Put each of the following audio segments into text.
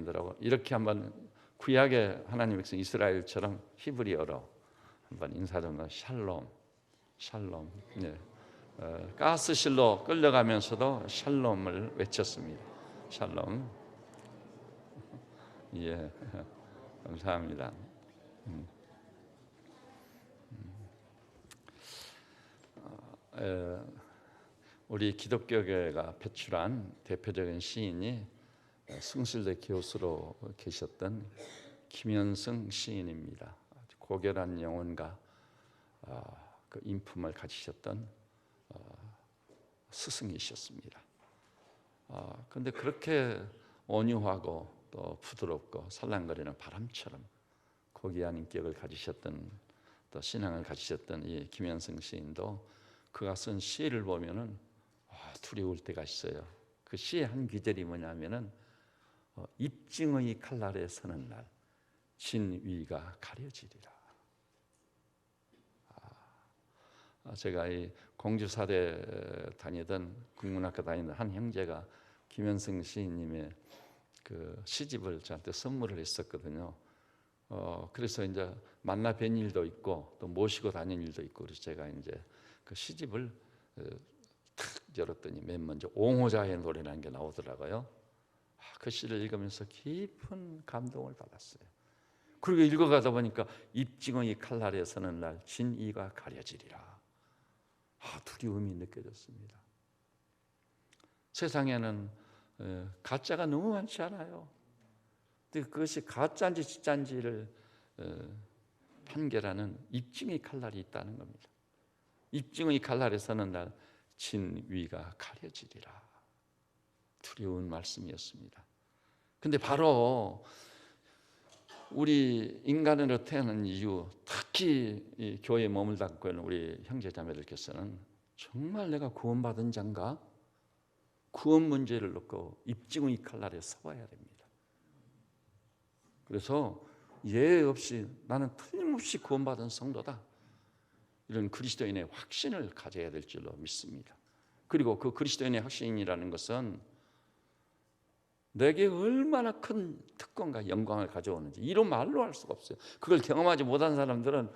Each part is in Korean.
사람들하고 이렇게 한번 구약의 하나님의 백성 이스라엘처럼 히브리어로 한번 인사 좀 샬롬, 샬롬. 네. 가스실로 끌려가면서도 샬롬을 외쳤습니다. 샬롬. 예, 감사합니다. 우리 기독교계가 배출한 대표적인 시인이 승실대 교수로 계셨던 김현승 시인입니다. 고결한 영혼과 그 인품을 가지셨던 스승이셨습니다. 그런데 그렇게 온유하고 또 부드럽고 살랑거리는 바람처럼 고귀한 인격을 가지셨던 또 신앙을 가지셨던 이 김현승 시인도 그가 쓴 시를 보면은 두려울 때가 있어요. 그 시의 한 구절이 뭐냐면은 입증의 칼날에 서는 날 진위가 가려지리라. 제가 이 공주사대 다니던 국문학교 다니던 한 형제가 김현승 시인님의 그 시집을 저한테 선물을 했었거든요. 그래서 이제 만나 뵌 일도 있고 또 모시고 다닌 일도 있고 그래서 제가 이제 그 시집을 탁 열었더니 맨 먼저 옹호자의 노래라는 게 나오더라고요. 그 시를 읽으면서 깊은 감동을 받았어요. 그리고 읽어가다 보니까 입증의 칼날에 서는 날 진이가 가려지리라. 두려움이 느껴졌습니다. 세상에는 가짜가 너무 많지 않아요. 근데 그것이 가짜인지 진짜인지를 판결하는 입증의 칼날이 있다는 겁니다. 입증의 칼날에 서는 날 진위가 가려지리라. 두려운 말씀이었습니다. 근데 바로 우리 인간으로 태어난 이유, 특히 이 교회에 머물고 있는 우리 형제자매들께서는 정말 내가 구원받은 자인가? 구원 문제를 놓고 입증의 칼날에 서봐야 됩니다. 그래서 예외 없이 나는 틀림없이 구원받은 성도다. 이런 그리스도인의 확신을 가져야 될 줄로 믿습니다. 그리고 그 그리스도인의 확신이라는 것은 내게 얼마나 큰 특권과 영광을 가져오는지 이런 말로 할 수가 없어요. 그걸 경험하지 못한 사람들은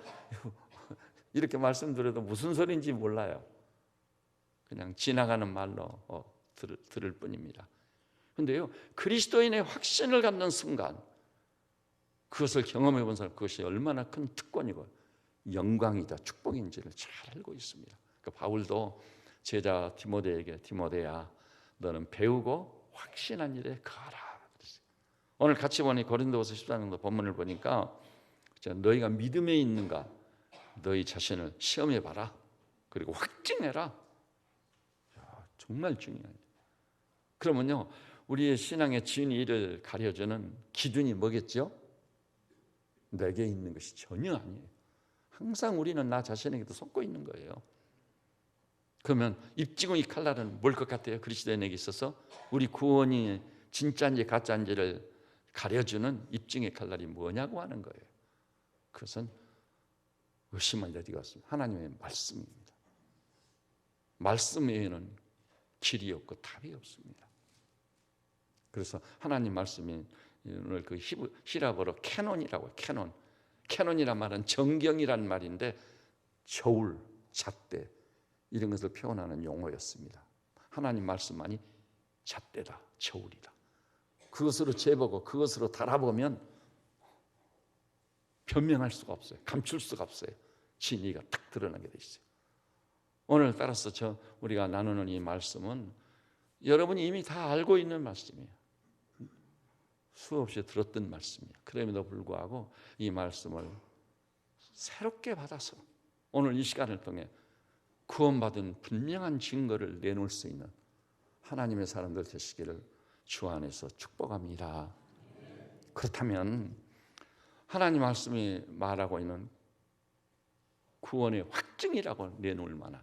이렇게 말씀드려도 무슨 소리인지 몰라요. 그냥 지나가는 말로 들을 뿐입니다. 그런데요, 그리스도인의 확신을 갖는 순간 그것을 경험해 본 사람 그것이 얼마나 큰 특권이고 영광이다, 축복인지를 잘 알고 있습니다. 그러니까 바울도 제자 디모데에게 디모데야 너는 배우고 확신한 일에 가라. 오늘 같이 보니 고린도후서 14장도 본문을 보니까 너희가 믿음에 있는가 너희 자신을 시험해 봐라. 그리고 확증해라. 정말 중요해요. 그러면요 우리의 신앙의 진위를 가려주는 기준이 뭐겠죠? 내게 있는 것이 전혀 아니에요. 항상 우리는 나 자신에게도 속고 있는 거예요. 그러면 입증의 칼날은 뭘 것 같아요? 그리스도인에게 있어서 우리 구원이 진짜인지 가짜인지를 가려주는 입증의 칼날이 뭐냐고 하는 거예요. 그것은 의심할 여지가 없습니다. 하나님의 말씀입니다. 말씀 외에는 길이 없고 답이 없습니다. 그래서 하나님 말씀이 오늘 그 히라보로 캐논이라고 해요. 캐논. 캐논이란 말은 정경이란 말인데 저울, 잣대 이런 것을 표현하는 용어였습니다. 하나님 말씀만이 잣대다, 저울이다. 그것으로 재보고 그것으로 달아보면 변명할 수가 없어요. 감출 수가 없어요. 진리가 탁 드러나게 돼 있어요. 오늘 따라서 우리가 나누는 이 말씀은 여러분이 이미 다 알고 있는 말씀이에요. 수없이 들었던 말씀이에요. 그럼에도 불구하고 이 말씀을 새롭게 받아서 오늘 이 시간을 통해 구원받은 분명한 증거를 내놓을 수 있는 하나님의 사람들 되시기를 주 안에서 축복합니다. 그렇다면 하나님 말씀이 말하고 있는 구원의 확증이라고 내놓을 만한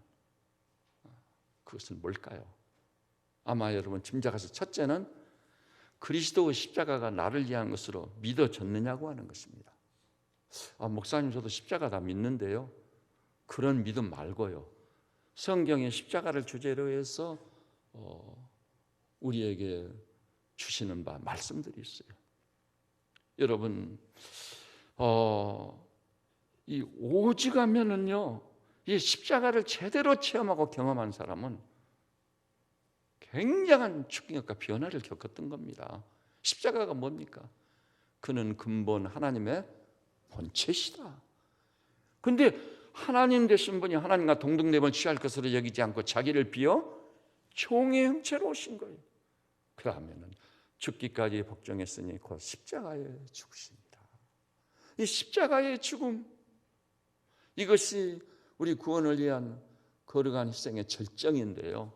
그것은 뭘까요? 아마 여러분 짐작하실 첫째는 그리스도의 십자가가 나를 위한 것으로 믿어졌느냐고 하는 것입니다. 목사님 저도 십자가 다 믿는데요. 그런 믿음 말고요. 성경에 십자가를 주제로 해서 우리에게 주시는 바 말씀들이 있어요. 여러분, 이 오직하면은요, 이 십자가를 제대로 체험하고 경험한 사람은 굉장한 축복과 변화를 겪었던 겁니다. 십자가가 뭡니까? 그는 근본 하나님의 본체시다. 근데 하나님 되신 분이 하나님과 동등됨을 취할 것으로 여기지 않고 자기를 비워 종의 형체로 오신 거예요. 그러면은 죽기까지 복종했으니 곧 십자가에 죽으십니다. 이 십자가의 죽음, 이것이 우리 구원을 위한 거룩한 희생의 절정인데요.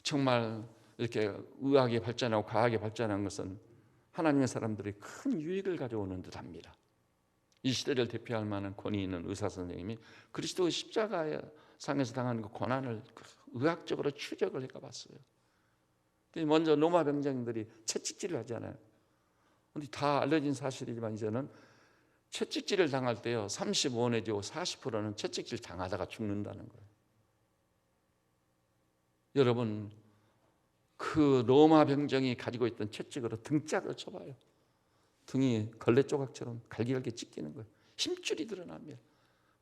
정말 이렇게 의학이 발전하고 과학이 발전한 것은 하나님의 사람들이 큰 유익을 가져오는 듯합니다. 이 시대를 대표할 만한 권위 있는 의사 선생님이 그리스도의 십자가의 상에서 당하는 그 고난을 의학적으로 추적을 해봤어요. 먼저 로마 병정들이 채찍질을 하잖아요. 근데 다 알려진 사실이지만 이제는 채찍질을 당할 때요, 35 내지 40%는 채찍질 당하다가 죽는다는 거예요. 여러분, 그 로마 병정이 가지고 있던 채찍으로 등짝을 쳐봐요. 등이 걸레 조각처럼 갈기갈기 찢기는 거예요. 힘줄이 드러납니다.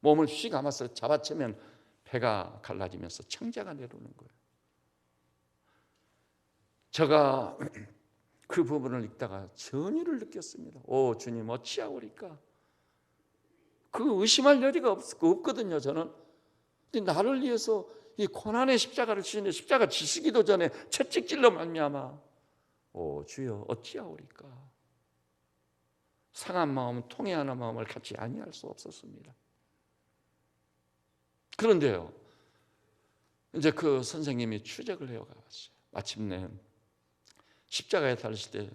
몸을 휘 감아서 잡아채면 배가 갈라지면서 창자가 내려오는 거예요. 제가 그 부분을 읽다가 전율을 느꼈습니다. 오 주님, 어찌하오리까? 그 의심할 여지가 없거든요. 저는. 근데 나를 위해서 이 고난의 십자가를 지시는데 십자가 지시기도 전에 채찍질로 말미암아 오 주여 어찌하오리까? 상한 마음, 통회하는 마음을 갖지 아니할 수 없었습니다. 그런데요, 이제 그 선생님이 추적을 해가봤어요. 마침내 십자가에 달리실 때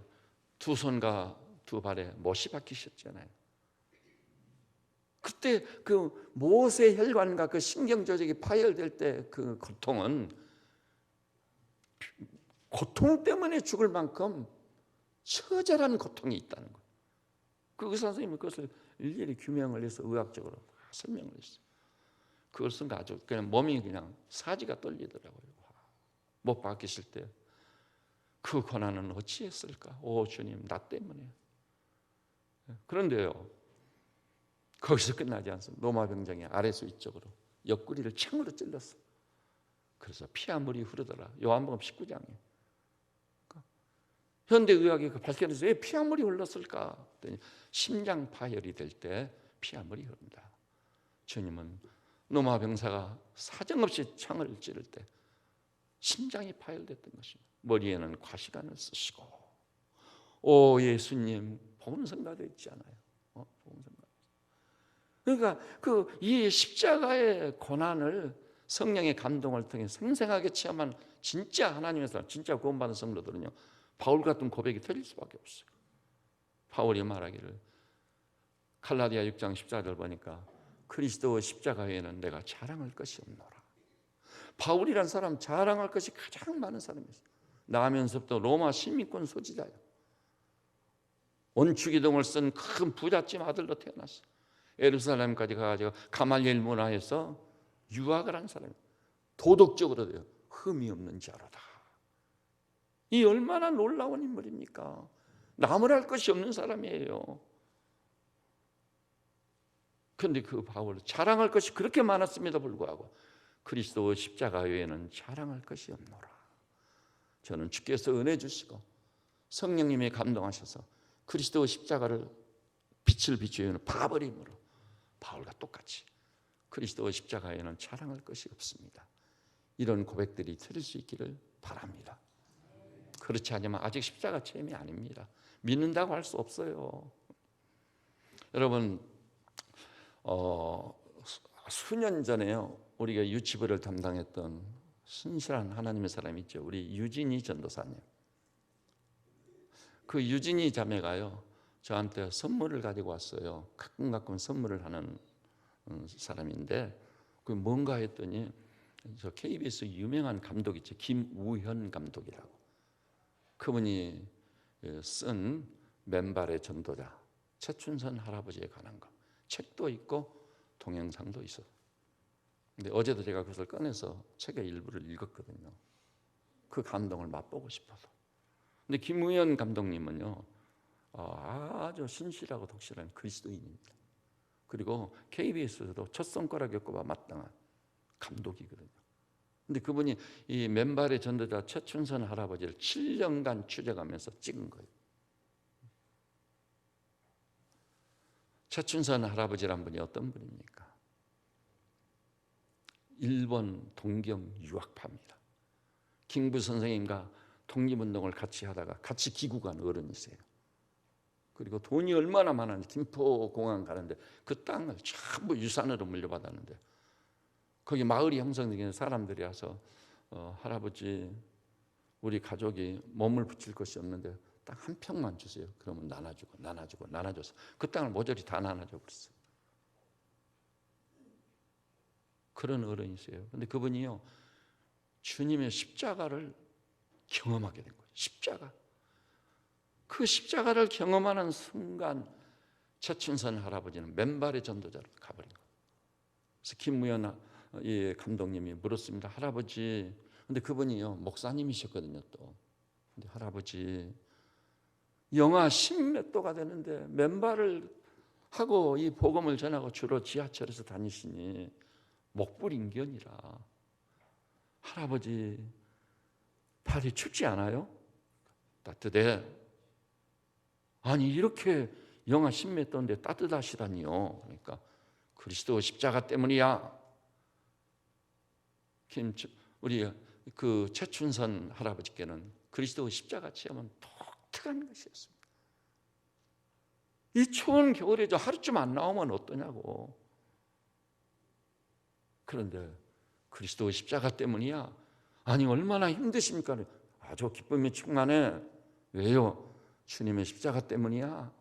두 손과 두 발에 못이 박히셨잖아요. 그때 그 못의 혈관과 그 신경 조직이 파열될 때 그 고통은 고통 때문에 죽을 만큼 처절한 고통이 있다는 거예요. 그 의사 선생님이 그것을 일일이 규명을 해서 의학적으로 설명을 했어요. 그것은 아주 그냥 몸이 그냥 사지가 떨리더라고요. 못 박히실 때 그 고난은 어찌했을까? 오 주님, 나 때문에. 그런데요, 거기서 끝나지 않습니다. 로마 병정이 아래서 위쪽으로 옆구리를 창으로 찔렀어. 그래서 피와 물이 흐르더라. 요한복음 19장에. 현대의학이 그 발견해서 왜 피와 물이 흘렀을까? 그랬더니 심장 파열이 될 때 피와 물이 흐른다. 주님은 로마 병사가 사정없이 창을 찌를 때 심장이 파열됐던 것입니다. 머리에는 과시관을 쓰시고, 오 예수님 보험성가도 있지 않아요? 보험성가. 그러니까 그 이 십자가의 고난을 성령의 감동을 통해 생생하게 체험한 진짜 하나님의 사람, 진짜 구원받은 성도들은요, 바울 같은 고백이 터질 수밖에 없어요. 바울이 말하기를 갈라디아 6장 14절 보니까 그리스도의 십자가 외에는 내가 자랑할 것이 없노라. 바울이란 사람 자랑할 것이 가장 많은 사람이었어요. 나면서부터 로마 시민권 소지자예요. 원추기동을 쓴 큰 부잣집 아들로 태어났어요. 예루살렘까지 가가지고 가말리엘 문화에서 유학을 한 사람이에요. 도덕적으로도요, 흠이 없는 자로다. 이 얼마나 놀라운 인물입니까? 나무랄 것이 없는 사람이에요. 그런데 그 바울 자랑할 것이 그렇게 많았음에도 불구하고 그리스도의 십자가 외에는 자랑할 것이 없노라. 저는 주께서 은혜 주시고 성령님이 감동하셔서 그리스도의 십자가를 빛을 비추는 봐버림으로 바울과 똑같이 그리스도의 십자가에는 자랑할 것이 없습니다. 이런 고백들이 들을 수 있기를 바랍니다. 그렇지 않으면 아직 십자가 체험이 아닙니다. 믿는다고 할 수 없어요. 여러분, 수년 전에요, 우리가 유치부를 담당했던 신실한 하나님의 사람이 있죠. 우리 유진이 전도사님. 그 유진이 자매가요, 저한테 선물을 가지고 왔어요. 가끔 선물을 하는 사람인데, 그 뭔가 했더니 저 KBS 유명한 감독 있죠. 김우현 감독이라고. 그분이 쓴 맨발의 전도자, 최춘선 할아버지에 관한 거. 책도 있고 동영상도 있어요. 근데 어제도 제가 그것을 꺼내서 책의 일부를 읽었거든요. 그 감동을 맛보고 싶어서. 근데 김우현 감독님은요, 아주 신실하고 독실한 그리스도인입니다. 그리고 KBS에서도 첫 손가락 겪어봐 마땅한 감독이거든요. 근데 그분이 이 맨발의 전도자 최춘선 할아버지를 7년간 추적하면서 찍은 거예요. 최춘선 할아버지란 분이 어떤 분입니까? 일본 동경 유학파입니다. 김구 선생님과 독립운동을 같이 하다가 같이 귀국한 어른이세요. 그리고 돈이 얼마나 많았는지 김포공항 가는데 그 땅을 전부 유산으로 물려받았는데 거기 마을이 형성되는 사람들이 와서 할아버지 우리 가족이 몸을 붙일 것이 없는데 딱 한 평만 주세요. 그러면 나눠줘서 그 땅을 모조리 다 나눠줘 버렸어요. 그런 어른이세요. 근데 그분이요 주님의 십자가를 경험하게 된 거예요. 십자가. 그 십자가를 경험하는 순간 최춘선 할아버지는 맨발의 전도자로 가버린 거예요. 그래서 김무연 감독님이 물었습니다. 할아버지, 근데 그분이요 목사님이셨거든요 또. 근데 할아버지 영하 10몇 도가 되는데 맨발을 하고 이 복음을 전하고 주로 지하철에서 다니시니 목불인견이라 할아버지 발이 춥지 않아요? 따뜻해. 아니 이렇게 영하 10몇 도인데 따뜻하시다니요. 그러니까 그리스도 십자가 때문이야. 우리 그 최춘선 할아버지께는 그리스도 십자가 체험은 독특한 것이었습니다. 이 추운 겨울에 저 하루쯤 안 나오면 어떠냐고. 그런데 그리스도 십자가 때문이야. 아니 얼마나 힘드십니까? 아주 기쁨이 충만해. 왜요? 주님의 십자가 때문이야.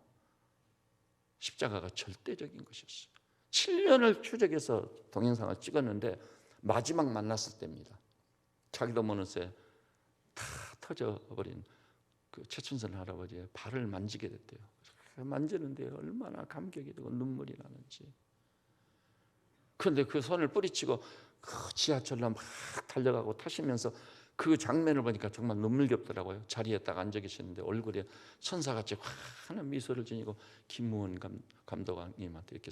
십자가가 절대적인 것이었어요. 7년을 추적해서 동영상을 찍었는데 마지막 만났을 때입니다. 자기도 모르는 새에 다 터져버린 그 최춘선 할아버지의 발을 만지게 됐대요. 만지는데 얼마나 감격이 되고 눈물이 나는지. 그런데 그 손을 뿌리치고 그 지하철로 막 달려가고 타시면서 그 장면을 보니까 정말 눈물겹더라고요. 자리에 딱 앉아 계시는데 얼굴에 천사같이 환한 미소를 지니고 김무원 감독님한테 이렇게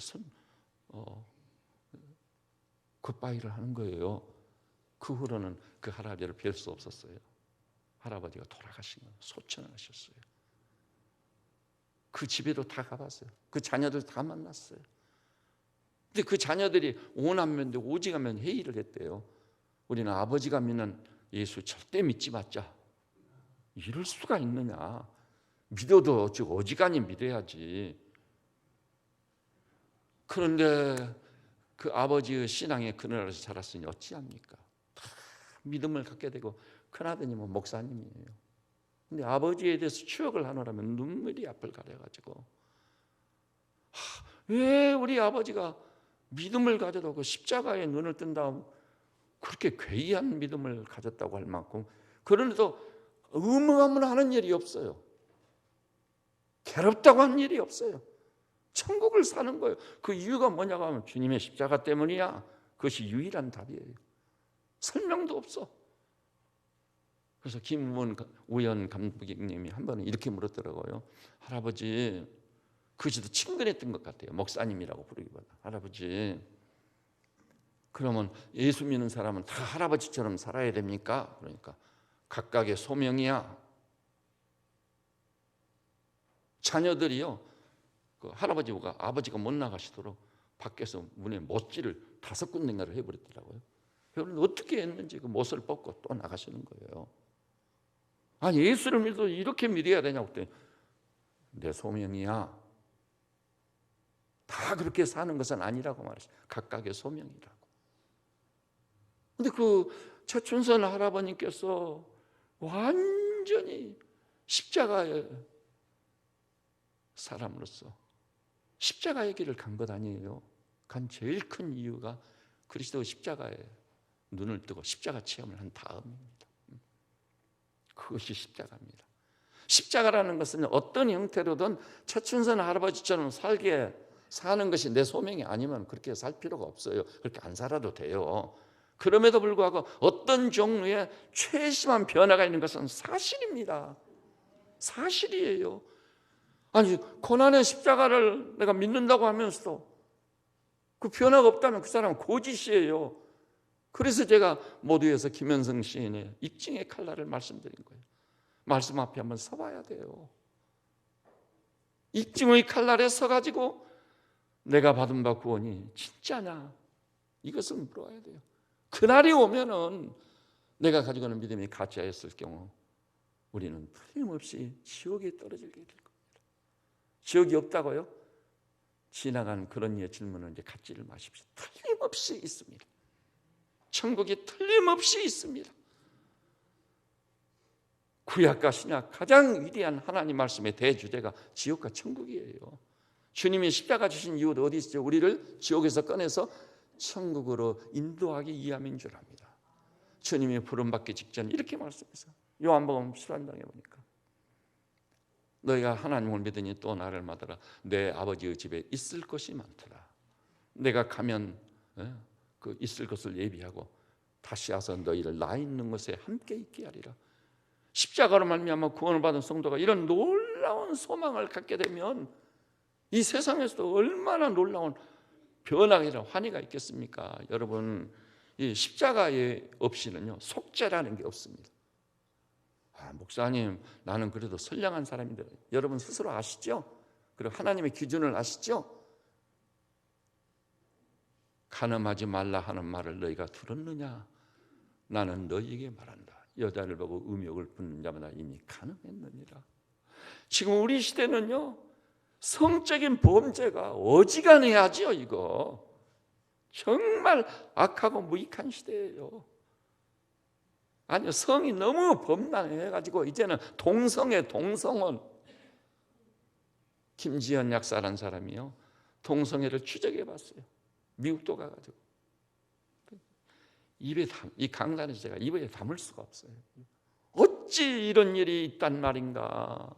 굿바이를 하는 거예요. 그 후로는 그 할아버지를 뵐 수 없었어요. 할아버지가 돌아가신 거예요. 소천하셨어요. 그 집에도 다 가봤어요. 그 자녀들 다 만났어요. 근데 그 자녀들이 오남매인데 오지가면 회의를 했대요. 우리는 아버지가 믿는 예수 절대 믿지 마자. 이럴 수가 있느냐. 믿어도 어지간히 믿어야지. 그런데 그 아버지의 신앙의 그늘에서 자랐으니 어찌합니까? 다 믿음을 갖게 되고 큰아드님은 목사님이에요. 근데 아버지에 대해서 추억을 하느라면 눈물이 앞을 가려가지고 왜 우리 아버지가 믿음을 가져도 십자가에 눈을 뜬 다음 그렇게 괴이한 믿음을 가졌다고 할 만큼 그런데도 의무하는 일이 없어요. 괴롭다고 한 일이 없어요. 천국을 사는 거예요. 그 이유가 뭐냐고 하면 주님의 십자가 때문이야. 그것이 유일한 답이에요. 설명도 없어. 그래서 김우연 감독님이 한 번은 이렇게 물었더라고요. 할아버지, 그것도 친근했던 것 같아요. 목사님이라고 부르기보다. 할아버지, 그러면 예수 믿는 사람은 다 할아버지처럼 살아야 됩니까? 그러니까 각각의 소명이야. 자녀들이요, 그 할아버지가 아버지가 못 나가시도록 밖에서 문에 못질을 5군데인가를 해버렸더라고요. 그런데 어떻게 했는지 그 못을 벗고 또 나가시는 거예요. 아니 예수를 믿어도 이렇게 믿어야 되냐고 그랬더니 내 소명이야. 다 그렇게 사는 것은 아니라고 말했어요. 각각의 소명이라고. 근데 그 최춘선 할아버님께서 완전히 십자가의 사람으로서 십자가의 길을 간 것 아니에요. 간 제일 큰 이유가 그리스도 십자가에 눈을 뜨고 십자가 체험을 한 다음입니다. 그것이 십자가입니다. 십자가라는 것은 어떤 형태로든 최춘선 할아버지처럼 살게 사는 것이 내 소명이 아니면 그렇게 살 필요가 없어요. 그렇게 안 살아도 돼요. 그럼에도 불구하고 어떤 종류의 최심한 변화가 있는 것은 사실입니다. 사실이에요. 아니 고난의 십자가를 내가 믿는다고 하면서도 그 변화가 없다면 그 사람은 거짓이에요. 그래서 제가 모두에서 김현성 시인의 입증의 칼날을 말씀드린 거예요. 말씀 앞에 한번 서봐야 돼요. 입증의 칼날에 서가지고 내가 받은 바 구원이 진짜냐, 이것을 물어야 돼요. 그날이 오면은 내가 가지고 있는 믿음이 가짜였을 경우 우리는 틀림없이 지옥에 떨어지게 될 겁니다. 지옥이 없다고요? 지나간 그런 예 질문은 이제 갖지를 마십시오. 틀림없이 있습니다. 천국이 틀림없이 있습니다. 구약과 신약 가장 위대한 하나님 말씀의 대주제가 지옥과 천국이에요. 주님이 십자가 주신 이유도 어디 있죠? 우리를 지옥에서 꺼내서 천국으로 인도하기 위함인 줄 압니다. 주님이 부름받기 직전 이렇게 말씀했어요. 요한복음 10장에 보니까 너희가 하나님을 믿으니 또 나를 믿어라. 내 아버지의 집에 있을 것이 많더라. 내가 가면 그 있을 것을 예비하고 다시 와서 너희를 나 있는 곳에 함께 있게 하리라. 십자가로 말미암아 구원을 받은 성도가 이런 놀라운 소망을 갖게 되면 이 세상에서도 얼마나 놀라운 변화가 환희가 있겠습니까? 여러분, 이 십자가에 없이는요 속죄라는 게 없습니다. 목사님, 나는 그래도 선량한 사람인데, 여러분 스스로 아시죠? 그리고 하나님의 기준을 아시죠? 간음하지 말라 하는 말을 너희가 들었느냐? 나는 너희에게 말한다. 여자를 보고 음욕을 품는 자마다 이미 간음했느니라. 지금 우리 시대는요 성적인 범죄가 어지간해야지요. 이거 정말 악하고 무익한 시대예요. 아니요, 성이 너무 범람해가지고 이제는 동성애, 동성혼. 김지연 약사라는 사람이요 동성애를 추적해봤어요. 미국도 가가지고 이 강단에서 제가 입에 담을 수가 없어요. 어찌 이런 일이 있단 말인가.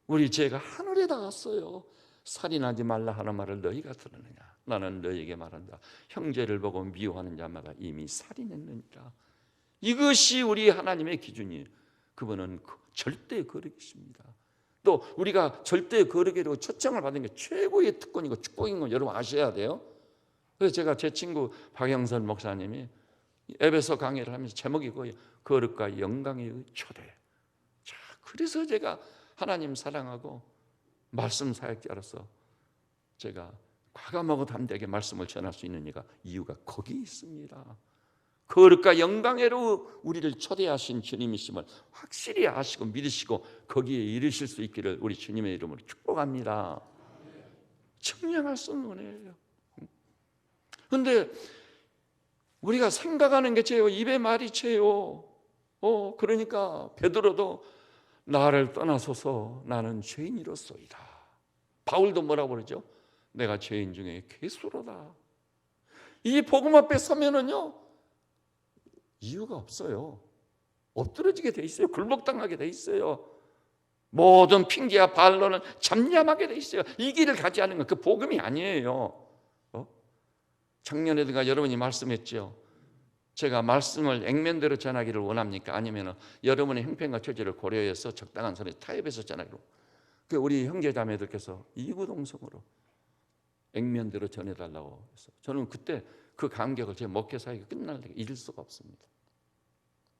우리 죄가 하늘에 닿았어요. 살인하지 말라 하는 말을 너희가 들었느냐? 나는 너희에게 말한다. 형제를 보고 미워하는 자마다 이미 살인했느니라. 이것이 우리 하나님의 기준이에요. 그분은 절대 거룩이십니다. 또 우리가 절대 거룩이라고 초청을 받은 게 최고의 특권이고 축복인 건 여러분 아셔야 돼요. 그래서 제가 제 친구 박영선 목사님이 에베소 강의를 하면서 제목이 거의 거룩과 영광의 초대. 자, 그래서 제가 하나님 사랑하고 말씀 사역자로서 제가 과감하고 담대하게 말씀을 전할 수 있는 이유가 거기 있습니다. 거룩과 영광으로 우리를 초대하신 주님이심을 확실히 아시고 믿으시고 거기에 이르실 수 있기를 우리 주님의 이름으로 축복합니다. 청량할 수 없는 은혜예요. 그런데 우리가 생각하는 게 죄요. 입의 말이 죄요. 그러니까 베드로도 나를 떠나소서 나는 죄인이로소이다. 바울도 뭐라고 그러죠? 내가 죄인 중에 괴수로다. 이 복음 앞에 서면은요 이유가 없어요. 엎드러지게 돼 있어요. 굴복당하게 돼 있어요. 모든 핑계와 반론은 잠잠하게 돼 있어요. 이 길을 가지 않은 건 그 복음이 아니에요. 작년에든가 여러분이 말씀했죠. 제가 말씀을 액면대로 전하기를 원합니까? 아니면 여러분의 형편과 처지를 고려해서 적당한 선에 타협해서 전하기로. 우리 형제자매들께서 이구동성으로 액면대로 전해달라고 해서 저는 그때 그 감격을 제 목회 사역이 끝날 때 잊을 수가 없습니다.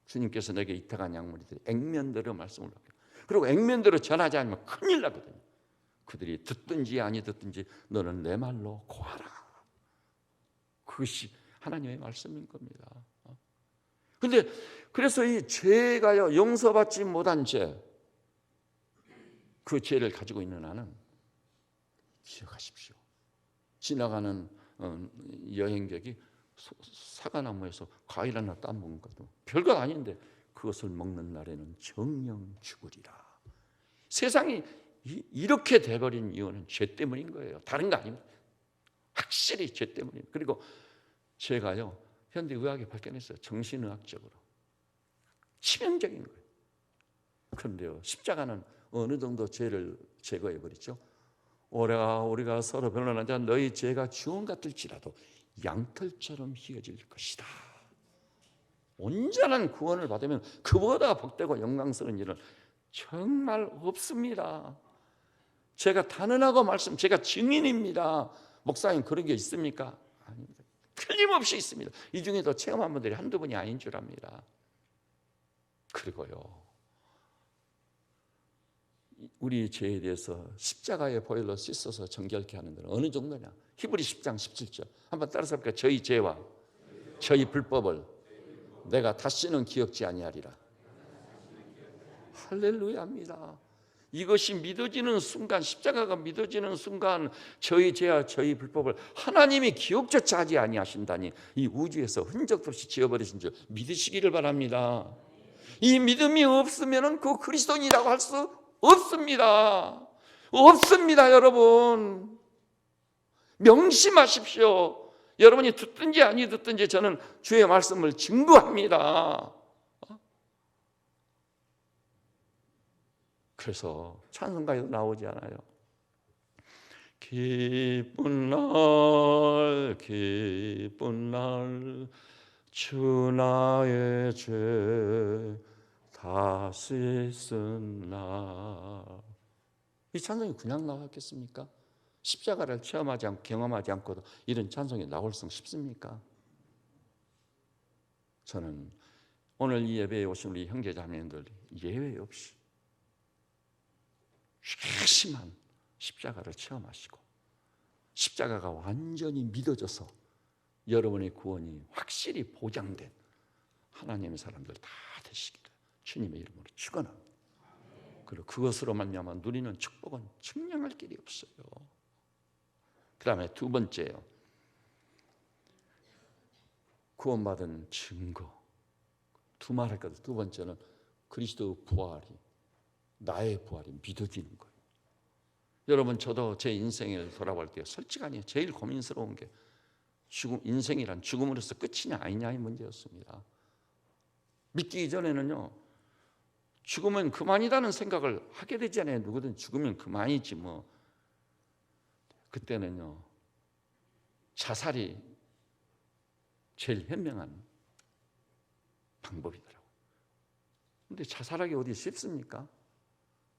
주님께서 내게 이탁한 약물이들이 액면대로 말씀을 하고 그리고 액면대로 전하지 않으면 큰일 나거든요. 그들이 듣든지 아니 듣든지 너는 내 말로 고하라. 그것이 하나님의 말씀인 겁니다. 그런데 그래서 이 죄가요 용서받지 못한 죄, 그 죄를 가지고 있는 나는 기억하십시오. 지나가는 여행객이 사과나무에서 과일 하나 따먹은 것도 별것 아닌데 그것을 먹는 날에는 정령 죽으리라. 세상이 이렇게 돼버린 이유는 죄 때문인 거예요. 다른 거 아닙니다. 확실히 죄 때문입니다. 그리고 죄가요 현대의학이 밝혀냈어요. 정신의학적으로 치명적인 거예요. 그런데요 십자가는 어느 정도 죄를 제거해버리죠. 우리가 서로 변론하자 너희 죄가 주홍 같을지라도 양털처럼 희어질 것이다. 온전한 구원을 받으면 그보다 복되고 영광스러운 일은 정말 없습니다. 제가 단언하고 제가 증인입니다. 목사님 그런 게 있습니까? 아닙니다. 틀림없이 있습니다. 이 중에도 체험한 분들이 한두 분이 아닌 줄 압니다. 그리고요, 우리 죄에 대해서 십자가의 보혈로 씻어서 정결케 하는 것은 어느 정도냐? 히브리 10장 17절 한번 따라서 볼까요? 저희 죄와 저희 불법을 내가 다시는 기억지 아니하리라. 할렐루야입니다. 이것이 믿어지는 순간, 십자가가 믿어지는 순간 저희 죄와 저희 불법을 하나님이 기억조차 하지 아니하신다니 이 우주에서 흔적도 없이 지워버리신 줄 믿으시기를 바랍니다. 이 믿음이 없으면 그 그리스도인이라고 할 수 없습니다. 없습니다, 여러분. 명심하십시오. 여러분이 듣든지 아니 듣든지 저는 주의 말씀을 증거합니다. 그래서 찬송가에도 나오지 않아요? 기쁜 날 기쁜 날 주 나의 죄 다 씻은 날. 이 찬송이 그냥 나왔겠습니까? 십자가를 체험하지 않고 경험하지 않고도 이런 찬송이 나올 수 싶습니까? 저는 오늘 이 예배에 오신 우리 형제자매님들 예외 없이 심한 십자가를 체험하시고 십자가가 완전히 믿어져서 여러분의 구원이 확실히 보장된 하나님의 사람들 다 되시기를 주님의 이름으로 축원합니다. 그리고 그것으로 말미암아 누리는 축복은 측량할 길이 없어요. 그 다음에 두 번째요, 구원받은 증거. 두 말 할거든. 두 번째는 그리스도의 부활이, 나의 부활이 믿어지는 거예요. 여러분, 저도 제 인생을 돌아볼 때 솔직하니 제일 고민스러운 게 인생이란 죽음으로서 끝이냐 아니냐의 문제였습니다. 믿기 이전에는요, 죽으면 그만이라는 생각을 하게 되잖아요. 누구든 죽으면 그만이지 뭐. 그때는요, 자살이 제일 현명한 방법이더라고요. 근데 자살하기 어디 쉽습니까?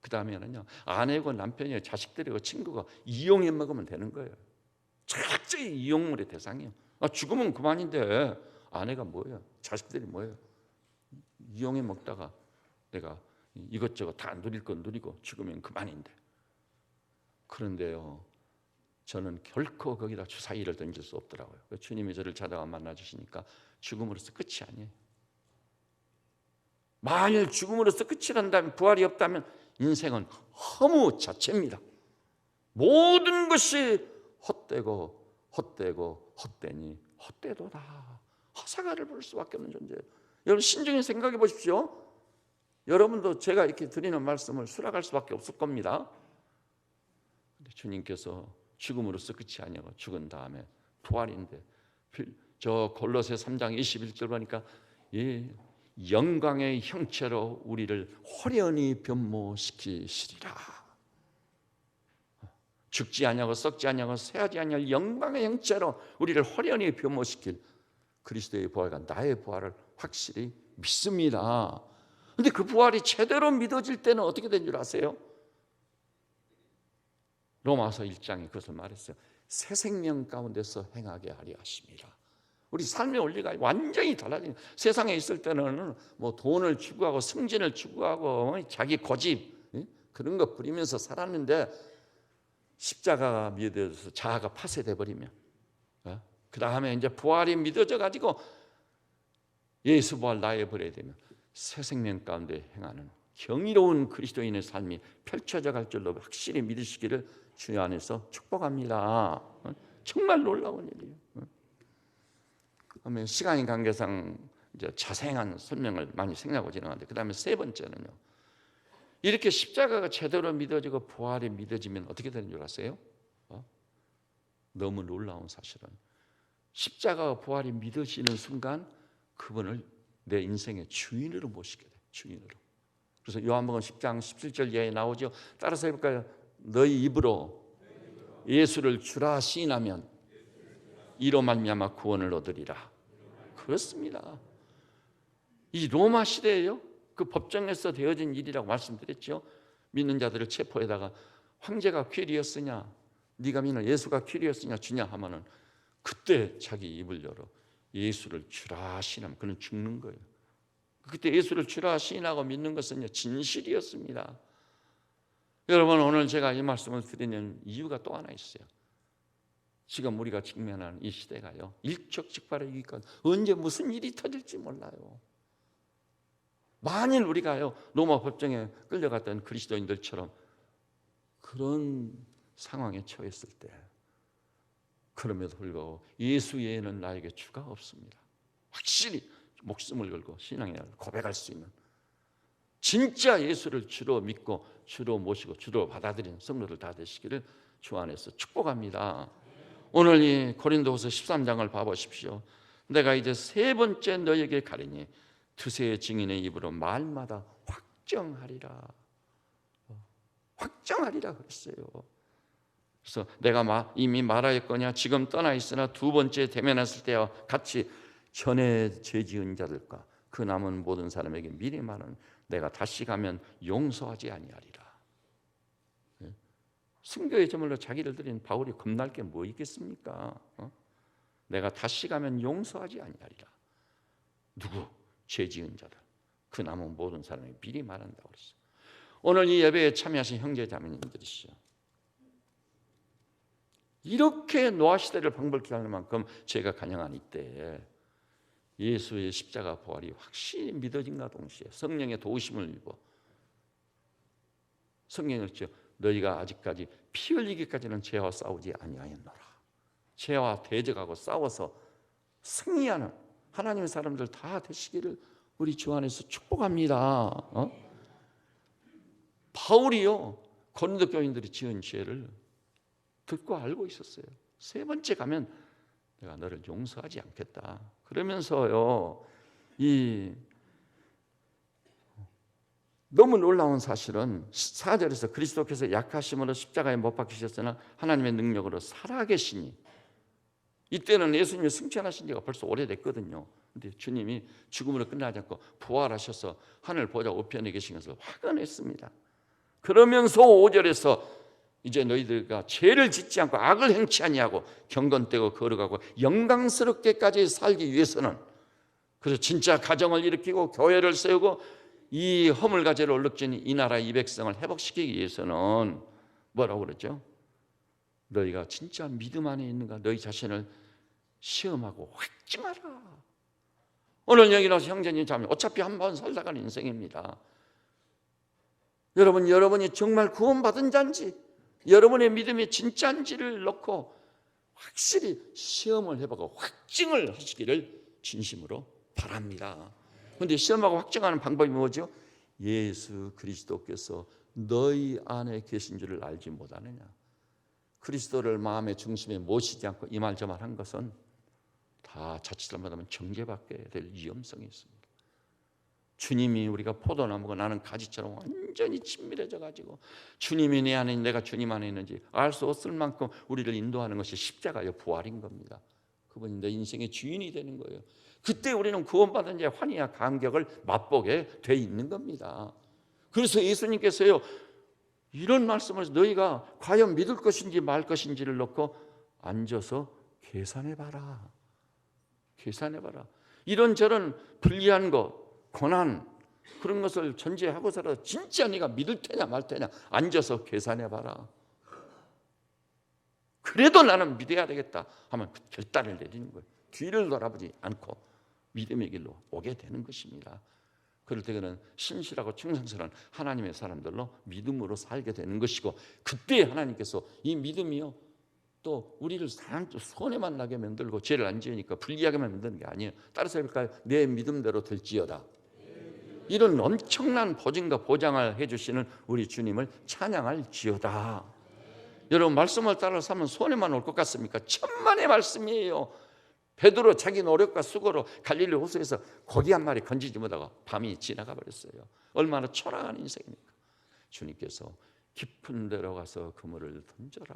그 다음에는요, 아내고 남편이고 자식들이고 친구가 이용해 먹으면 되는 거예요. 철저히 이용물의 대상이에요. 죽으면 그만인데 아내가 뭐예요? 자식들이 뭐예요? 이용해 먹다가 내가 이것저것 다 누릴 건 누리고 죽으면 그만인데. 그런데요, 저는 결코 거기다 주사위를 던질 수 없더라고요. 주님이 저를 찾아와 만나주시니까 죽음으로서 끝이 아니에요. 만일 죽음으로서 끝이란다면, 부활이 없다면 인생은 허무 자체입니다. 모든 것이 헛되고 헛되니 헛되도다. 허사가를 볼 수밖에 없는 존재예요. 여러분, 신중히 생각해 보십시오. 여러분도 제가 이렇게 드리는 말씀을 수락할 수밖에 없을 겁니다. 근데 주님께서 죽음으로써 끝이 아니고 죽은 다음에 부활인데, 저 골로새 3장 21절 보니까 영광의 형체로 우리를 호련히 변모시키시리라. 죽지 아니하고 썩지 아니하고 쇠하지 아니할 영광의 형체로 우리를 호련히 변모시킬 그리스도의 부활과 나의 부활을 확실히 믿습니다. 그런데 그 부활이 제대로 믿어질 때는 어떻게 된 줄 아세요? 로마서 1장이 그것을 말했어요. 새 생명 가운데서 행하게 하려 하심이라. 우리 삶의 원리가 완전히 달라진. 세상에 있을 때는 뭐 돈을 추구하고 승진을 추구하고 자기 고집 그런 거 부리면서 살았는데, 십자가가 믿어져서 자아가 파쇄돼 버리면, 그 다음에 이제 부활이 믿어져 가지고 예수 부활 나의 부활이 되면 새 생명 가운데 행하는 경이로운 그리스도인의 삶이 펼쳐져 갈 줄로 확실히 믿으시기를 주님 안에서 축복합니다. 정말 놀라운 일이에요. 그다음에 시간의 관계상 이제 자세한 설명을 많이 생략하고 진행하는데, 그 다음에 세 번째는요, 이렇게 십자가가 제대로 믿어지고 부활이 믿어지면 어떻게 되는 줄 아세요? 너무 놀라운 사실은 십자가와 부활이 믿어지는 순간 그분을 내 인생의 주인으로 모시게 돼요. 주인으로. 그래서 요한복음 10장 17절 예에 나오죠. 따라서 해볼까요? 너희 입으로 예수를 주라 시인하면 이로 말미암아 구원을 얻으리라. 그렇습니다. 이 로마 시대에요. 그 법정에서 되어진 일이라고 말씀드렸죠. 믿는 자들을 체포해다가 황제가 퀴리어스냐, 네가 믿는 예수가 퀴리어스냐 주냐 하면은 그때 자기 입을 열어 예수를 주라 시인하면 그는 죽는 거예요. 그때 예수를 주라 시인하고 믿는 것은 진실이었습니다. 여러분, 오늘 제가 이 말씀을 드리는 이유가 또 하나 있어요. 지금 우리가 직면하는 이 시대가요, 일촉즉발의 위기가 언제 무슨 일이 터질지 몰라요. 만일 우리가요 로마 법정에 끌려갔던 그리스도인들처럼 그런 상황에 처했을 때, 그럼에도 불구하고 예수 외에는 나에게 주가 없습니다. 확실히 목숨을 걸고 신앙의 고백할 수 있는, 진짜 예수를 주로 믿고 주로 모시고 주로 받아들이는 성도들 다 되시기를 주 안에서 축복합니다. 오늘 이 고린도후서 13장을 봐보십시오. 내가 이제 세 번째 너에게 가리니 두세 증인의 입으로 말마다 확정하리라. 확정하리라 그랬어요. 그래서 내가 이미 말하였거냐 지금 떠나 있으나 두 번째 대면했을 때와 같이 전에 죄 지은 자들과 그 남은 모든 사람에게 미리 말하는 내가 다시 가면 용서하지 아니하리라. 순교의 제물로 자기를 드린 바울이 겁날 게 뭐 있겠습니까? 내가 다시 가면 용서하지 아니하리라. 누구? 죄 지은 자들, 그 남은 모든 사람에게 미리 말한다고 그랬어요. 오늘 이 예배에 참여하신 형제 자매님들이시죠, 이렇게 노아 시대를 방불케 하는 만큼 제가 간영한 이때에 예수의 십자가 부활이 확실히 믿어진과 동시에 성령의 도우심을 입어 성경을 죠 너희가 아직까지 피 흘리기까지는 죄와 싸우지 아니하였노라. 죄와 대적하고 싸워서 승리하는 하나님의 사람들 다 되시기를 우리 주 안에서 축복합니다. 바울이요 고린도 교인들이 지은 죄를 듣고 알고 있었어요. 세 번째 가면 내가 너를 용서하지 않겠다. 그러면서요, 이 너무 놀라운 사실은 4절에서 그리스도께서 약하심으로 십자가에 못 박히셨으나 하나님의 능력으로 살아계시니, 이때는 예수님이 승천하신 지가 벌써 오래됐거든요. 근데 주님이 죽음으로 끝나지 않고 부활하셔서 하늘 보좌 우편에 계신 것을 확언했습니다. 그러면서 5절에서 이제 너희들과 죄를 짓지 않고 악을 행치 아니하고 경건되고 거룩하고 영광스럽게까지 살기 위해서는, 그래서 진짜 가정을 일으키고 교회를 세우고 이 허물과제를 얼룩진 이 나라 이 백성을 회복시키기 위해서는 뭐라고 그러죠? 너희가 진짜 믿음 안에 있는가 너희 자신을 시험하고 확증하라. 오늘 여기 나와서 형제님 자매, 어차피 한 번 살다가는 인생입니다. 여러분이 정말 구원받은 자인지, 여러분의 믿음이 진짜인지를 놓고 확실히 시험을 해보고 확증을 하시기를 진심으로 바랍니다. 그런데 시험하고 확증하는 방법이 뭐죠? 예수 그리스도께서 너희 안에 계신 줄을 알지 못하느냐. 그리스도를 마음의 중심에 모시지 않고 이 말 저 말 한 것은 다 자칫 잘못하면 정죄받게 될 위험성이 있습니다. 주님이, 우리가 포도나무고 나는 가지처럼 완전히 친밀해져 가지고 주님이 내 안에 내가 주님 안에 있는지 알 수 없을 만큼 우리를 인도하는 것이 십자가의 부활인 겁니다. 그분이 내 인생의 주인이 되는 거예요. 그때 우리는 구원받은 자의 환희와 감격을 맛보게 돼 있는 겁니다. 그래서 예수님께서요 이런 말씀을 너희가 과연 믿을 것인지 말 것인지를 놓고 앉아서 계산해봐라. 계산해봐라. 이런저런 불리한 것, 고난, 그런 것을 전제하고서라도 진짜 네가 믿을 테냐 말 테냐 앉아서 계산해봐라. 그래도 나는 믿어야 되겠다 하면 그 결단을 내리는 거예요. 뒤를 돌아보지 않고 믿음의 길로 오게 되는 것입니다. 그럴 때 그는 신실하고 충성스러운 하나님의 사람들로 믿음으로 살게 되는 것이고, 그때 하나님께서 이 믿음이요 또 우리를 손해만 나게 만들고 죄를 안 지으니까 불리하게만 만드는 게 아니에요. 따라서 해볼까요? 내 믿음대로 될지어다. 이런 엄청난 보증과 보장을 해주시는 우리 주님을 찬양할지어다. 여러분, 말씀을 따라 살면 손해만 올 것 같습니까? 천만의 말씀이에요. 베드로 자기 노력과 수고로 갈릴리 호수에서 고기 한 마리 건지지 못하고 밤이 지나가 버렸어요. 얼마나 초라한 인생입니까? 주님께서 깊은 데로 가서 그물을 던져라.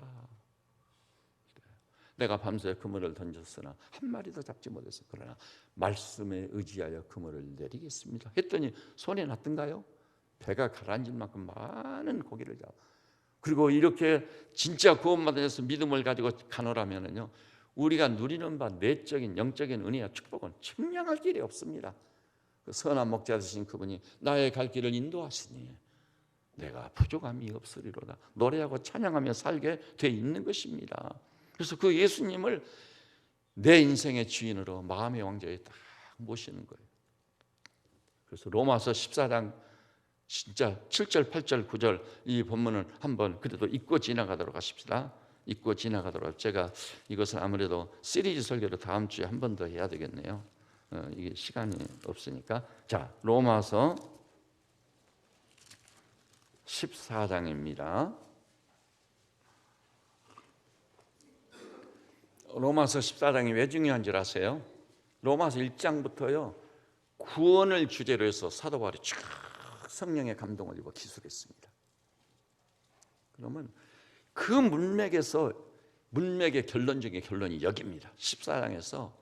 내가 밤새 그물을 던졌으나 한 마리도 잡지 못했어. 그러나 말씀에 의지하여 그물을 내리겠습니다 했더니 손에 났던가요? 배가 가라앉을 만큼 많은 고기를 잡아. 그리고 이렇게 진짜 구원받은 예수 믿음을 가지고 가노라면은요, 우리가 누리는 바 내적인 영적인 은혜와 축복은 측량할 길이 없습니다. 그 선한 목자 되신 그분이 나의 갈 길을 인도하시니 내가 부족함이 없으리로다. 노래하고 찬양하며 살게 돼 있는 것입니다. 그래서 그 예수님을 내 인생의 주인으로 마음의 왕좌에 딱 모시는 거예요. 그래서 로마서 14장 진짜 7절, 8절, 9절 이 본문을 한번 그래도 읽고 지나가도록 하십시다. 읽고 지나가도록. 제가 이것을 아무래도 시리즈 설교로 다음 주에 한 번 더 해야 되겠네요. 이게 시간이 없으니까. 자, 로마서 14장입니다. 로마서 14장이 왜 중요한 줄 아세요? 로마서 1장부터요 구원을 주제로 해서 사도 바울이 쫙 성령의 감동을 입어 기술했습니다. 그러면 그 문맥의 결론적인 결론이 여기입니다. 14장에서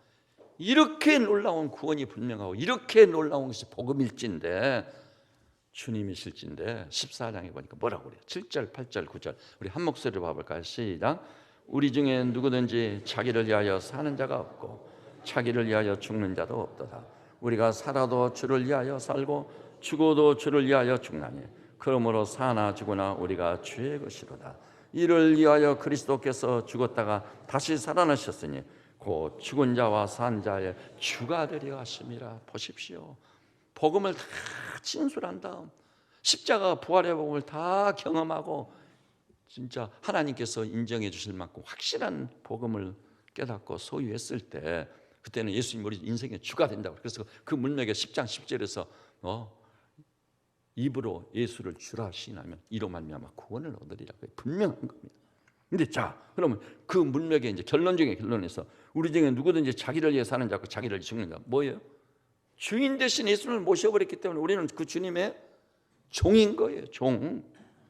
이렇게 놀라운 구원이 분명하고 이렇게 놀라운 것이 복음일진데 주님이실진데 14장에 보니까 뭐라고 그래요? 7절, 8절, 9절 우리 한 목소리로 봐볼까요? 시작. 우리 중에 누구든지 자기를 위하여 사는 자가 없고 자기를 위하여 죽는 자도 없도다. 우리가 살아도 주를 위하여 살고 죽어도 주를 위하여 죽나니 그러므로 사나 죽으나 우리가 주의 것이로다. 이를 위하여 그리스도께서 죽었다가 다시 살아나셨으니 곧 죽은 자와 산 자의 주가 되려 하심이라. 보십시오. 복음을 다 진술한 다음 십자가 부활의 복음을 다 경험하고 진짜 하나님께서 인정해 주실 만큼 확실한 복음을 깨닫고 소유했을 때 그때는 예수님 우리 인생의 주가 된다고. 그래서 그 문맥의 10장 10절에서 입으로 예수를 주라 시인하면 이로 말미암아 구원을 얻으리라고 분명한 겁니다. 근데 자, 그러면 그 문맥의 이제 결론적인 결론에서 우리 중에 누구든지 자기를 위해 사는 자고 자기를 죽는 자 뭐예요? 주인 대신 예수를 모셔버렸기 때문에 우리는 그 주님의 종인 거예요.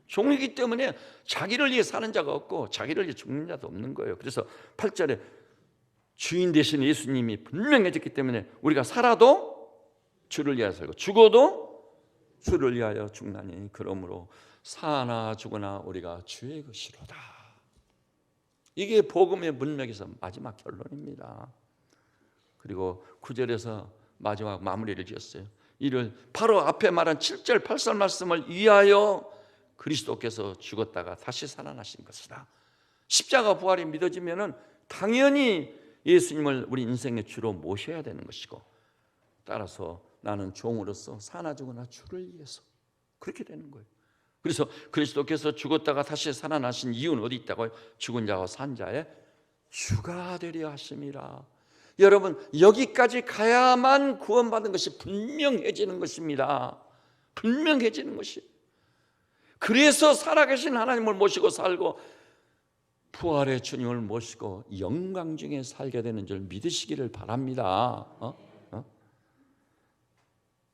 종이기 때문에 자기를 위해 사는 자가 없고 자기를 위해 죽는 자도 없는 거예요. 그래서 8절에 주인 대신 예수님이 분명해졌기 때문에 우리가 살아도 주를 위하여 살고 죽어도 주를 위하여 죽나니 그러므로 사나 죽으나 우리가 주의 것이로다. 이게 복음의 문맥에서 마지막 결론입니다. 그리고 9절에서 마지막 마무리를 지었어요. 이를 바로 앞에 말한 7절 8절 말씀을 위하여 그리스도께서 죽었다가 다시 살아나신 것이다. 십자가 부활이 믿어지면은 당연히 예수님을 우리 인생의 주로 모셔야 되는 것이고 따라서 나는 종으로서 사나 죽으나 주를 위해서 그렇게 되는 거예요. 그래서 그리스도께서 죽었다가 다시 살아나신 이유는 어디 있다고요? 죽은 자와 산 자의 주가 되려 하심이라. 여러분 여기까지 가야만 구원받은 것이 분명해지는 것입니다. 분명해지는 것이. 그래서 살아계신 하나님을 모시고 살고 부활의 주님을 모시고 영광 중에 살게 되는 줄 믿으시기를 바랍니다.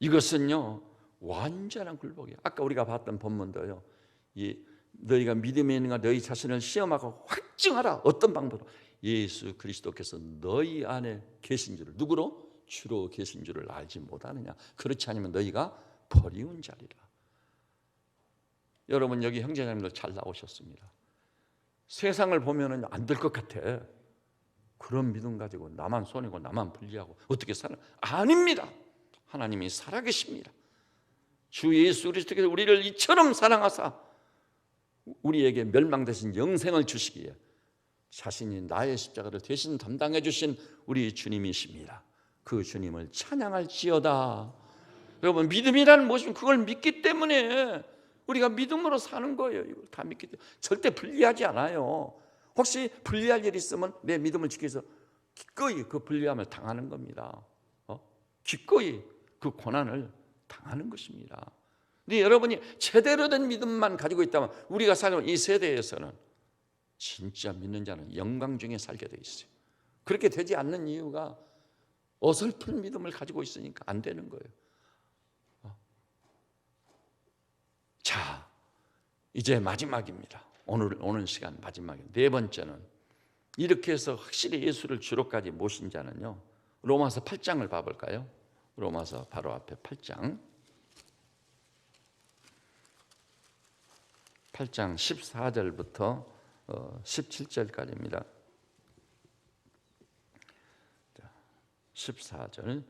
이것은요 완전한 굴복이에요. 아까 우리가 봤던 본문도요 너희가 믿음에 있는가 너희 자신을 시험하고 확증하라. 어떤 방법으로? 예수 그리스도께서 너희 안에 계신 줄을 누구로? 주로 계신 줄을 알지 못하느냐. 그렇지 않으면 너희가 버리운 자리라. 여러분 여기 형제자매들 잘 나오셨습니다. 세상을 보면 안 될 것 같아. 그런 믿음 가지고 나만 손해고 나만 불리하고 어떻게 살아? 아닙니다. 하나님이 살아계십니다. 주 예수 그리스도께서 우리를 이처럼 사랑하사 우리에게 멸망되신 영생을 주시기에 자신이 나의 십자가를 대신 담당해 주신 우리 주님이십니다. 그 주님을 찬양할지어다. 여러분 믿음이라는 무엇이면 그걸 믿기 때문에 우리가 믿음으로 사는 거예요. 이걸 다 믿기 때문에 절대 불리하지 않아요. 혹시 불리할 일이 있으면 내 믿음을 지키기 위해서 기꺼이 그 불리함을 당하는 겁니다. 기꺼이 그 고난을 당하는 것입니다. 근데 여러분이 제대로 된 믿음만 가지고 있다면 우리가 살아온 이 세대에서는 진짜 믿는 자는 영광 중에 살게 돼 있어요. 그렇게 되지 않는 이유가 어설픈 믿음을 가지고 있으니까 안 되는 거예요. 자, 이제 마지막입니다. 오늘 시간 마지막이에요. 네 번째는 이렇게 해서 확실히 예수를 주로까지 모신 자는요, 로마서 8장을 봐볼까요? 로마서 바로 앞에 8장 14절부터 17절까지입니다. 14절부터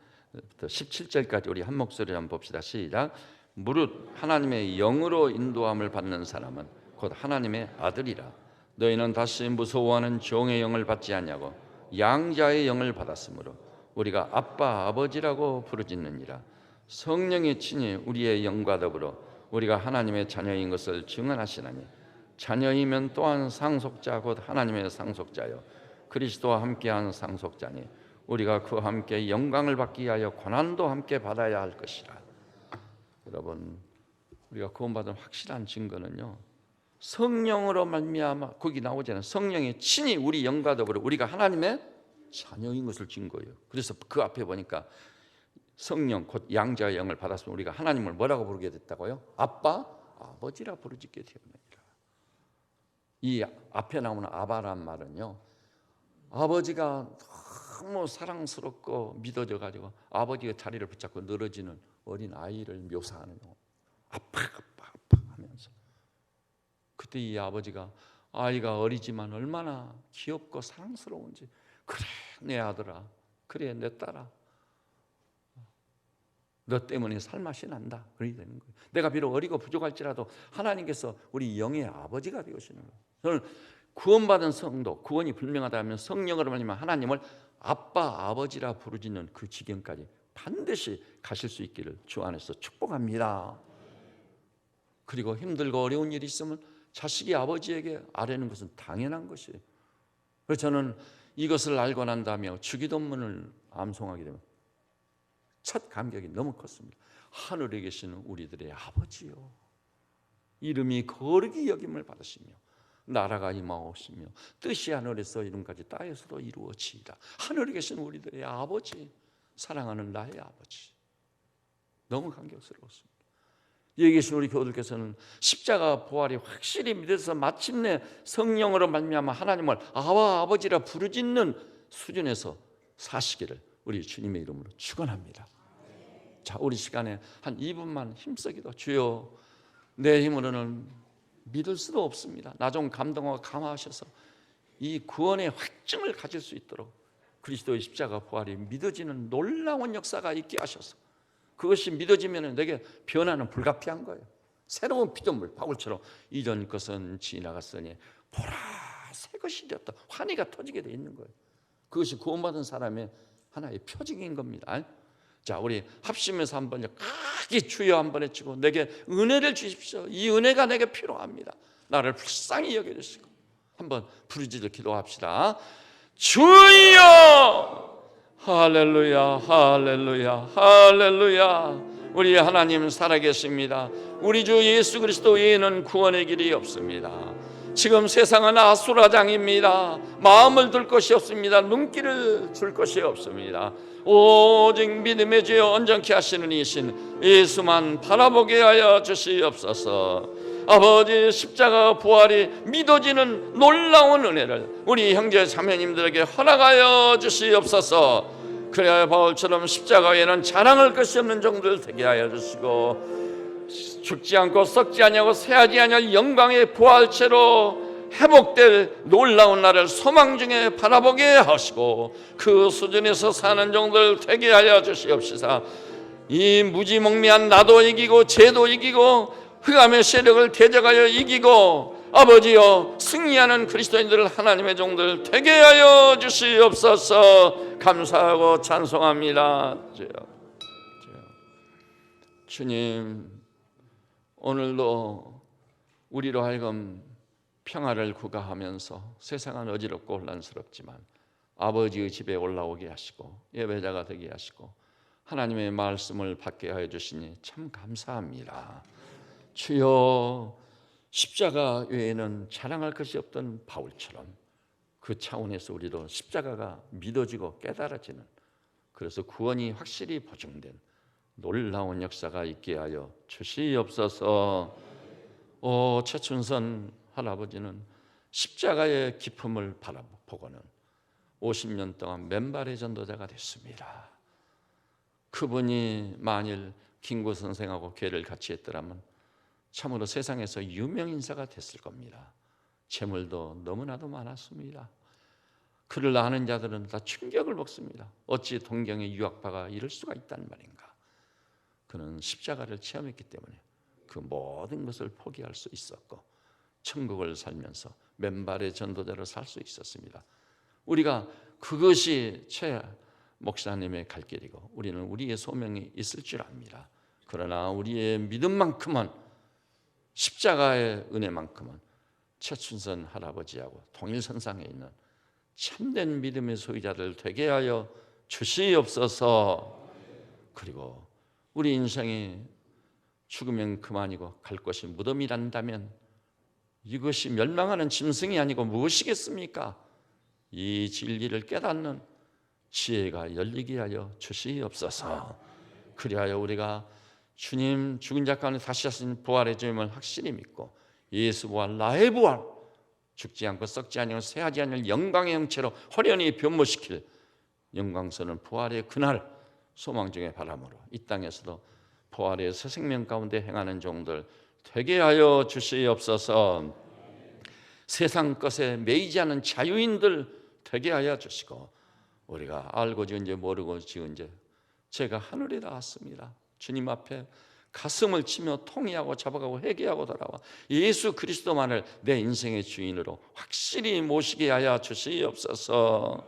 17절까지 우리 한 목소리로 한번 봅시다. 시작. 무릇 하나님의 영으로 인도함을 받는 사람은 곧 하나님의 아들이라. 너희는 다시 무서워하는 종의 영을 받지 않냐고 양자의 영을 받았으므로 우리가 아빠 아버지라고 부르짖느니라. 성령이 친히 우리의 영과 더불어 우리가 하나님의 자녀인 것을 증언하시나니 자녀이면 또한 상속자 곧 하나님의 상속자여 그리스도와 함께한 상속자니 우리가 그와 함께 영광을 받기 위하여 고난도 함께 받아야 할 것이라. 여러분, 우리가 구원받은 확실한 증거는요, 성령으로 말미암아, 거기 나오잖아요. 성령이 친히 우리 영과 더불어 우리가 하나님의 자녀인 것을 증거해요. 그래서 그 앞에 보니까 성령 곧 양자의 영을 받았으면 우리가 하나님을 뭐라고 부르게 됐다고요? 아빠, 아버지라 부르짖게 되었느니라. 이 앞에 나오는 아바란 말은요, 아버지가 너무 사랑스럽고 믿어져 가지고 아버지가 자리를 붙잡고 늘어지는 어린 아이를 묘사하는 거. 아빠 하면서 그때 이 아버지가 아이가 어리지만 얼마나 귀엽고 사랑스러운지, 그래 내 아들아, 그래 내 딸아, 너 때문에 살맛이 난다. 그렇게 되는 거예요. 내가 비록 어리고 부족할지라도 하나님께서 우리 영의 아버지가 되시는 거예요. 저는 구원받은 성도, 구원이 불명하다면 성령으로 말미암아 하나님을 아빠 아버지라 부르짖는 그 지경까지 반드시 가실 수 있기를 주 안에서 축복합니다. 그리고 힘들고 어려운 일이 있으면 자식이 아버지에게 아뢰는 것은 당연한 것이에요. 그래서 저는 이것을 알고 난 다음에 주기도문을 암송하게 되면 첫 감격이 너무 컸습니다. 하늘에 계시는 우리들의 아버지요, 이름이 거룩히 여김을 받으시며 나라가 임하옵시며 뜻이 하늘에서 이름까지 땅에서도 이루어지이다. 하늘에 계신 우리들의 아버지, 사랑하는 나의 아버지. 너무 감격스러웠습니다. 여기 계신 우리 교우들께서는 십자가 부활이 확실히 믿어서 마침내 성령으로 말미암아 하나님을 아와 아버지라 부르짖는 수준에서 사시기를 우리 주님의 이름으로 축원합니다. 자, 우리 시간에 한 2분만 힘쓰기도. 주여, 내 힘으로는 믿을 수도 없습니다. 나 좀 감동하고 감화하셔서 이 구원의 확증을 가질 수 있도록 그리스도의 십자가 부활이 믿어지는 놀라운 역사가 있게 하셔서 그것이 믿어지면 내게 변화는 불가피한 거예요. 새로운 피조물, 바울처럼 이전 것은 지나갔으니 보라 새 것이 되었다. 환희가 터지게 돼 있는 거예요. 그것이 구원받은 사람의 하나의 표징인 겁니다. 자, 우리 합심해서 한번 크게 주여 한번 외치고 내게 은혜를 주십시오. 이 은혜가 내게 필요합니다. 나를 불쌍히 여겨주시고 한번 부르짖어 기도합시다. 주여! 할렐루야, 할렐루야, 할렐루야. 우리 하나님 살아계십니다. 우리 주 예수 그리스도 외에는 구원의 길이 없습니다. 지금 세상은 아수라장입니다. 마음을 둘 것이 없습니다. 눈길을 줄 것이 없습니다. 오직 믿음의 주여 온전케 하시는 이신 예수만 바라보게 하여 주시옵소서. 아버지, 십자가 부활이 믿어지는 놀라운 은혜를 우리 형제 자매님들에게 허락하여 주시옵소서. 그래야 바울처럼 십자가에는 자랑할 것이 없는 종들 되게 하여 주시고 죽지 않고 썩지 아니하고 새하지 아니할 영광의 부활체로 회복될 놀라운 날을 소망 중에 바라보게 하시고 그 수준에서 사는 종들 되게 하여 주시옵시사. 이 무지몽매한 나도 이기고 죄도 이기고 흑암의 세력을 대적하여 이기고 아버지여 승리하는 그리스도인들을 하나님의 종들 되게 하여 주시옵소서. 감사하고 찬송합니다. 주님, 오늘도 우리로 하여금 평화를 구가하면서 세상은 어지럽고 혼란스럽지만 아버지의 집에 올라오게 하시고 예배자가 되게 하시고 하나님의 말씀을 받게 하여 주시니 참 감사합니다. 주여, 십자가 외에는 자랑할 것이 없던 바울처럼 그 차원에서 우리도 십자가가 믿어지고 깨달아지는, 그래서 구원이 확실히 보증된 놀라운 역사가 있게 하여 주시옵소서. 최춘선 할아버지는 십자가의 기품을 바라보고는 50년 동안 맨발의 전도자가 됐습니다. 그분이 만일 김구 선생하고 교회를 같이 했더라면 참으로 세상에서 유명 인사가 됐을 겁니다. 재물도 너무나도 많았습니다. 그를 아는 자들은 다 충격을 먹습니다. 어찌 동경의 유학파가 이럴 수가 있단 말인가. 그는 십자가를 체험했기 때문에 그 모든 것을 포기할 수 있었고 천국을 살면서 맨발의 전도자로 살 수 있었습니다. 우리가 그것이 최 목사님의 갈 길이고 우리는 우리의 소명이 있을 줄 압니다. 그러나 우리의 믿음만큼은 십자가의 은혜만큼은 최춘선 할아버지하고 동일선상에 있는 참된 믿음의 소유자들 되게 하여 주시옵소서. 그리고 우리 인생이 죽으면 그만이고 갈 곳이 무덤이란다면 이것이 멸망하는 짐승이 아니고 무엇이겠습니까? 이 진리를 깨닫는 지혜가 열리게 하여 주시옵소서. 그리하여 우리가 주님 죽은 자 가운데 다시 하신 부활의 주님을 확실히 믿고 예수 부활 나의 부활 죽지 않고 썩지 아니하고 쇠하지 않을 영광의 형체로 호련히 변모시킬 영광스러운 부활의 그날 소망 중에 바람으로 이 땅에서도 부활의 새 생명 가운데 행하는 종들 되게 하여 주시옵소서. 세상 것에 매이지 않은 자유인들 되게 하여 주시고 우리가 알고 지은 죄 모르고 지은 죄 제가 하늘에 닿았습니다. 주님 앞에 가슴을 치며 통회하고 잡아가고 회개하고 돌아와 예수 그리스도만을 내 인생의 주인으로 확실히 모시게 하여 주시옵소서.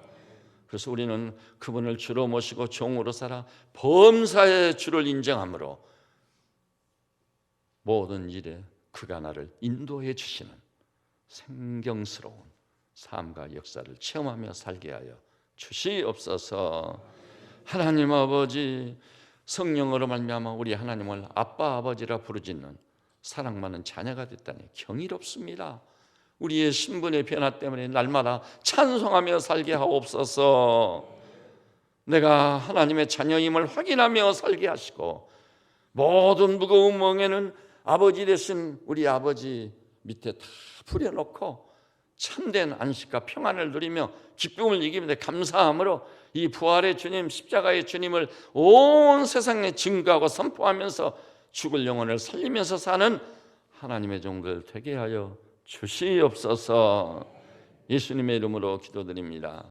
그래서 우리는 그분을 주로 모시고 종으로 살아 범사의 주를 인정함으로 모든 일에 그가 나를 인도해 주시는 생경스러운 삶과 역사를 체험하며 살게 하여 주시옵소서. 하나님 아버지, 성령으로 말미암아 우리 하나님을 아빠 아버지라 부르짖는 사랑 많은 자녀가 됐다니 경이롭습니다. 우리의 신분의 변화 때문에 날마다 찬송하며 살게 하옵소서. 내가 하나님의 자녀임을 확인하며 살게 하시고 모든 무거운 멍에는 아버지 되신 우리 아버지 밑에 다 풀어놓고 참된 안식과 평안을 누리며 기쁨을 이기며 감사함으로 이 부활의 주님 십자가의 주님을 온 세상에 증거하고 선포하면서 죽을 영혼을 살리면서 사는 하나님의 종들 되게 하여 주시옵소서. 예수님의 이름으로 기도드립니다.